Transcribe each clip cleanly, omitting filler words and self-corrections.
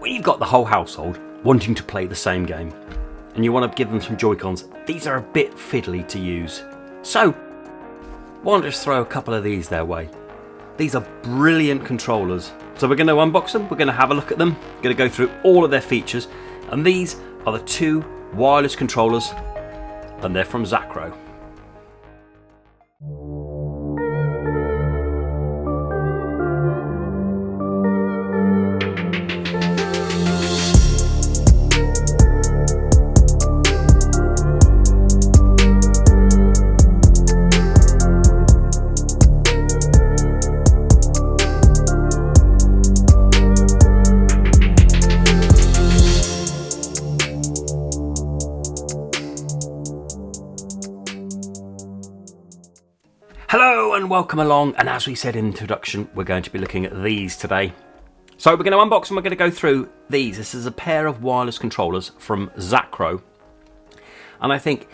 when you've got the whole household wanting to play the same game and you want to give them some Joy-Cons, these are a bit fiddly to use. So why not just throw a couple of these their way? These are brilliant controllers. So we're going to unbox them, we're going to have a look at them, we're going to go through all of their features, and these are the two wireless controllers, and they're from Zacro. Hello and welcome along, and as we said in the introduction, we're going to be looking at these today. So we're going to unbox and we're going to go through these. This is a pair of wireless controllers from Zacro, and I think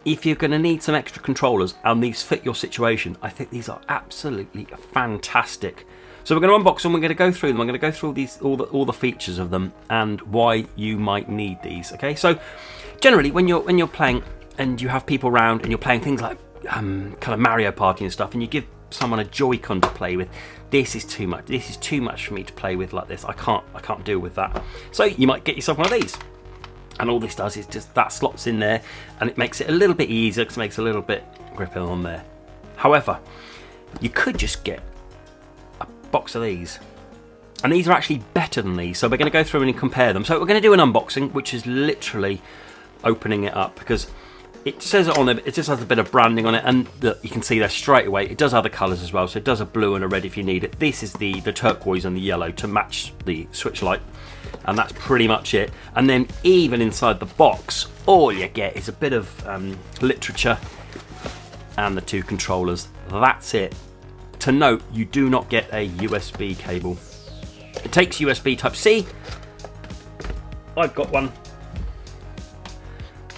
if you're going to need some extra controllers and these fit your situation, I think these are absolutely fantastic. So we're going to unbox them, we're going to go through them, I'm going to go through these, all the features of them and why you might need these. Okay, so generally when you're playing and you have people around and you're playing things like kind of Mario Party and stuff, and you give someone a Joy-Con to play with, this is too much. This is too much for me to play with like this. I can't deal with that. So you might get yourself one of these, and all this does is just that slots in there, and it makes it a little bit easier because it makes it a little bit gripping on there. However, you could just get a box of these, and these are actually better than these. So we're going to go through and compare them. So we're going to do an unboxing, which is literally opening it up, because it says it on there, it just has a bit of branding on it, and you can see there straight away it does other colours as well. So it does a blue and a red if you need it. This is the turquoise and the yellow to match the switch light, and that's pretty much it. And then even inside the box, all you get is a bit of literature and the two controllers. That's it. To note, you do not get a USB cable. It takes USB Type-C. I've got one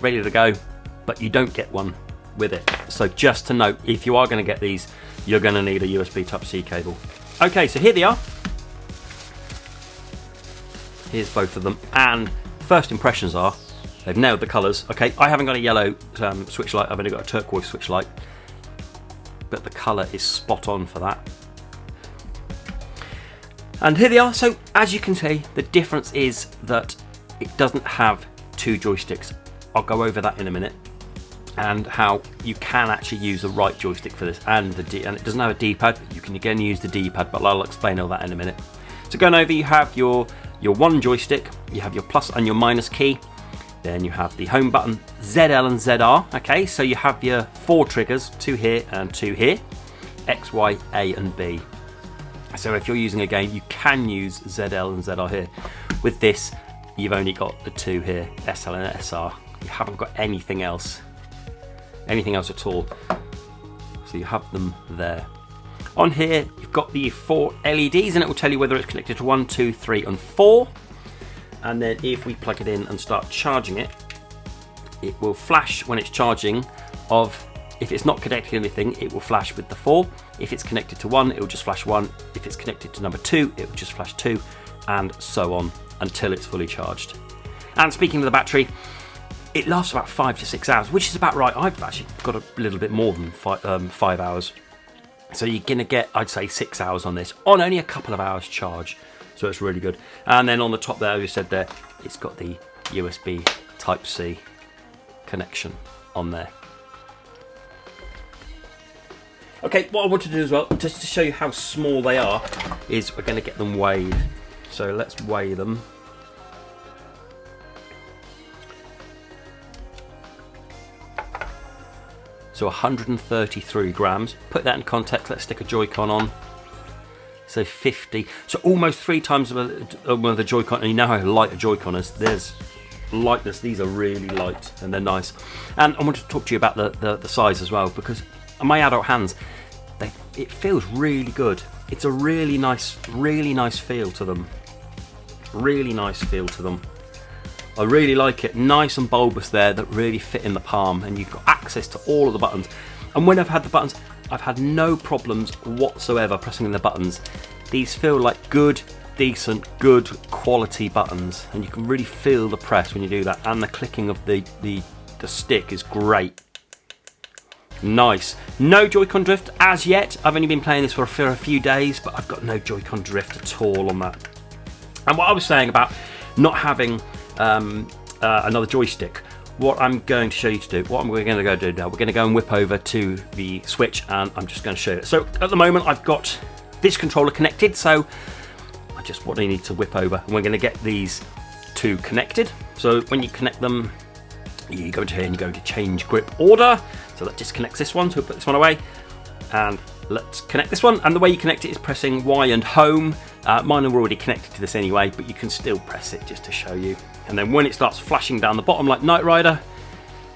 ready to go, but you don't get one with it. So just to note, if you are going to get these, you're going to need a USB Type-C cable. Okay, so here they are. Here's both of them, and first impressions are they've nailed the colours. Okay, I haven't got a yellow switch light, I've only got a turquoise switch light, but the colour is spot on for that. And here they are. So as you can see, the difference is that it doesn't have two joysticks. I'll go over that in a minute, and how you can actually use the right joystick for this, and it doesn't have a D-pad. You can again use the D-pad, but I'll explain all that in a minute. So going over, you have your one joystick, you have your plus and your minus key, then you have the home button, ZL and ZR. Okay, so you have your four triggers, two here and two here, X, Y, A and B. So if you're using a game, you can use ZL and ZR here. With this, you've only got the two here, SL and SR. You haven't got anything else at all, so you have them there. On here you've got the four LEDs, and it will tell you whether it's connected to 1, 2, 3 and 4, and then if we plug it in and start charging it, it will flash when it's charging. If it's not connected to anything, it will flash with the 4. If it's connected to 1, it will just flash 1. If it's connected to number 2, it will just flash 2, and so on until it's fully charged. And speaking of the battery, it lasts about 5 to 6 hours, which is about right. I've actually got a little bit more than 5 hours. So you're going to get, I'd say, 6 hours on this, on only a couple of hours charge. So it's really good. And then on the top there, as you said there, it's got the USB Type-C connection on there. Okay, what I want to do as well, just to show you how small they are, is we're going to get them weighed. So let's weigh them. So 133 grams. Put that in context, let's stick a Joy-Con on. So 50. So almost 3 times one of the Joy-Con. And you know how light a Joy-Con is. There's lightness. These are really light and they're nice. And I want to talk to you about the size as well, because on my adult hands, it feels really good. It's a really nice feel to them. Really nice feel to them. I really like it, nice and bulbous there, that really fit in the palm, and you've got access to all of the buttons. And when I've had the buttons, I've had no problems whatsoever pressing the buttons. These feel like good decent, good quality buttons, and you can really feel the press when you do that, and the clicking of the stick is great. Nice. No Joy-Con drift as yet. I've only been playing this for a few days, but I've got no Joy-Con drift at all on that. And what I was saying about not having another joystick, what I'm going to show you to do, what we're going to go do now, we're going to go and whip over to the Switch, and I'm just going to show you it. So at the moment I've got this controller connected, so I just what I need to whip over, and we're going to get these two connected. So when you connect them, you go into here and you go to change grip order. So that disconnects this one, so we'll put this one away, and let's connect this one. And the way you connect it is pressing Y and home. Mine are already connected to this anyway, but you can still press it just to show you. And then when it starts flashing down the bottom like Knight Rider,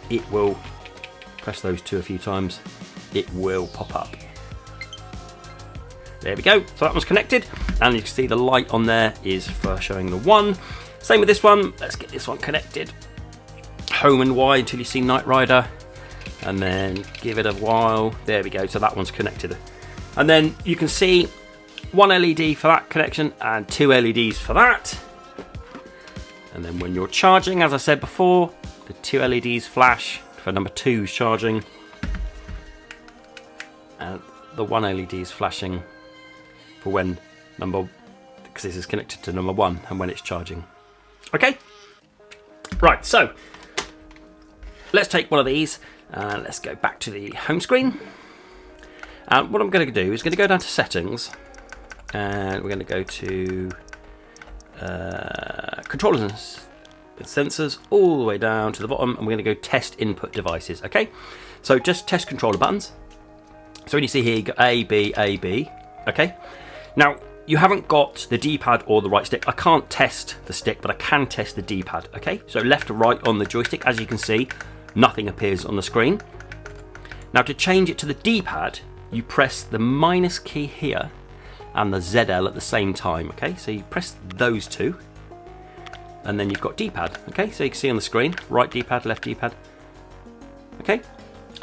it will press those two a few times, it will pop up. There we go, so that one's connected, and you can see the light on there is for showing the 1. Same with this one, let's get this one connected. Home and Y until you see Knight Rider, and then give it a while. There we go, so that one's connected. And then you can see 1 LED for that connection and 2 LEDs for that. And then when you're charging, as I said before, the 2 LEDs flash for number 2's charging, and the 1 LED is flashing for when because this is connected to number 1 and when it's charging. Okay, right, so let's take one of these and let's go back to the home screen. And what I'm going to do is going to go down to settings, and we're going to go to controllers and sensors all the way down to the bottom, and we're going to go test input devices. Okay, so just test controller buttons. So when you see here, you got A, B, A, B. Okay, now you haven't got the D-pad or the right stick. I can't test the stick, but I can test the D-pad. Okay, so left or right on the joystick, as you can see, nothing appears on the screen. Now to change it to the D-pad, you press the minus key here and the ZL at the same time. Okay, so you press those two, and then you've got D-pad. Okay, so you can see on the screen, right D-pad, left D-pad. Okay,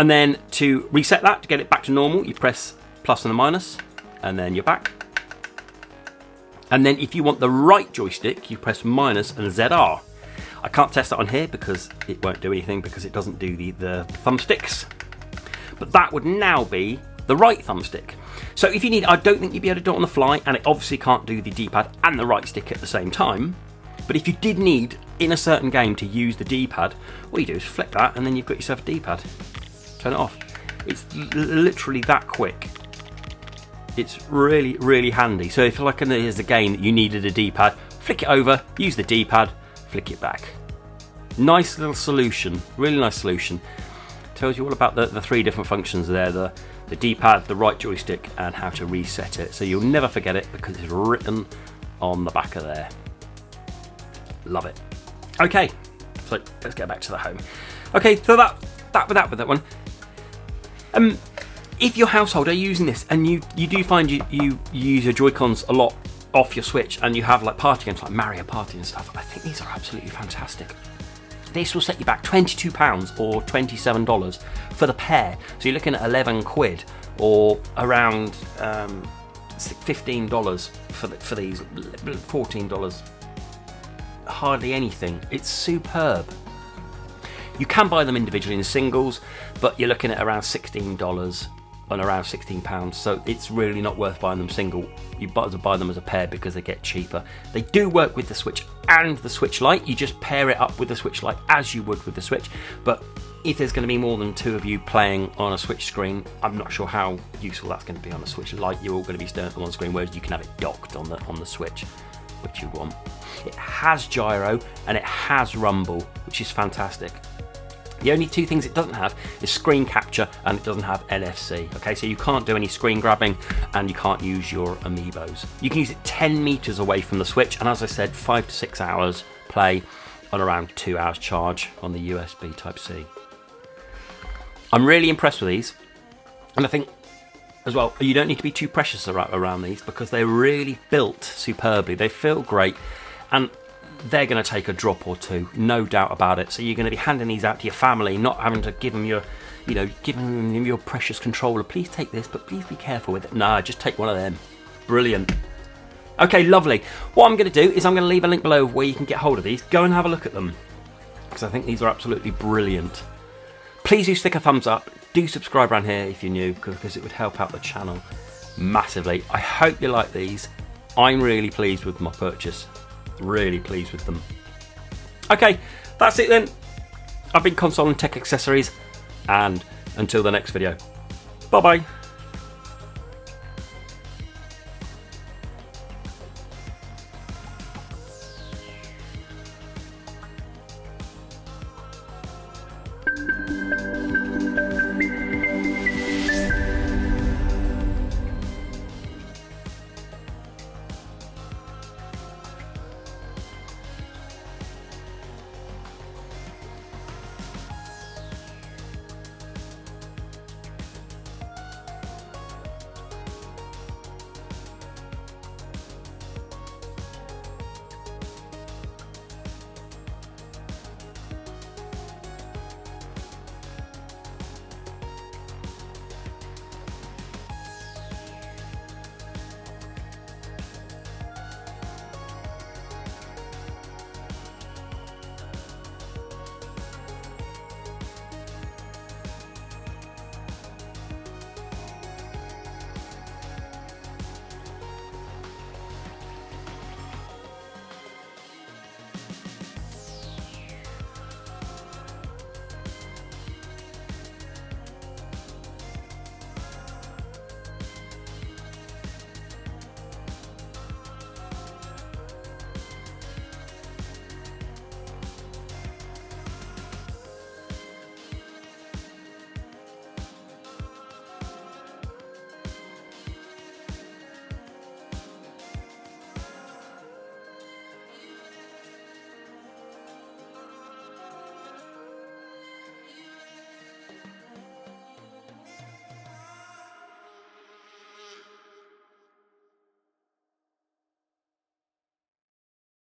and then to reset that, to get it back to normal, you press plus and the minus, and then you're back. And then if you want the right joystick, you press minus and ZR. I can't test that on here because it won't do anything, because it doesn't do the thumbsticks. But that would now be the right thumbstick. So if you need, I don't think you'd be able to do it on the fly, and it obviously can't do the D-pad and the right stick at the same time. But if you did need, in a certain game, to use the D-pad, all you do is flick that, and then you've got yourself a D-pad. Turn it off. It's literally that quick. It's really, really handy. So if like there's a game that you needed a D-pad, flick it over, use the D-pad, flick it back. Nice little solution, really nice solution. Tells you all about the 3 different functions there, the D-pad, the right joystick, and how to reset it. So you'll never forget it because it's written on the back of there. Love it. Okay, so let's get back to the home. Okay, so that one. If your household are using this, and you do find you use your Joy-Cons a lot off your Switch, and you have like party games like Mario Party and stuff, I think these are absolutely fantastic. This will set you back £22 or $27 for the pair. So you're looking at 11 quid or around $15 for these, $14. Hardly anything. It's superb. You can buy them individually in singles, but you're looking at around $16 and around £16, so it's really not worth buying them single. You better buy them as a pair because they get cheaper. They do work with the Switch and the Switch Lite. You just pair it up with the Switch Lite as you would with the Switch, but if there's going to be more than 2 of you playing on a Switch screen, I'm not sure how useful that's going to be on a Switch Lite. You're all going to be staring at the one screen, whereas you can have it docked on the Switch, which you want. It has gyro and it has rumble, which is fantastic. The only 2 things it doesn't have is screen capture, and it doesn't have NFC. Okay, so you can't do any screen grabbing, and you can't use your amiibos. You can use it 10 meters away from the Switch, and as I said, 5 to 6 hours play on around 2 hours charge on the USB Type-C. I'm really impressed with these, and I think as well, you don't need to be too precious around these because they're really built superbly. They feel great, and they're going to take a drop or 2, no doubt about it. So you're going to be handing these out to your family, not having to give them giving them your precious controller. Please take this, but please be careful with it. No, just take one of them. Brilliant. Okay, lovely. What I'm going to do is I'm going to leave a link below where you can get hold of these. Go and have a look at them, because I think these are absolutely brilliant. Please do stick a thumbs up. Do subscribe around here if you're new, because it would help out the channel massively. I hope you like these. I'm really pleased with my purchase. Really pleased with them. Okay, that's it then. I've been Console and Tech Accessories, and until the next video. Bye-bye.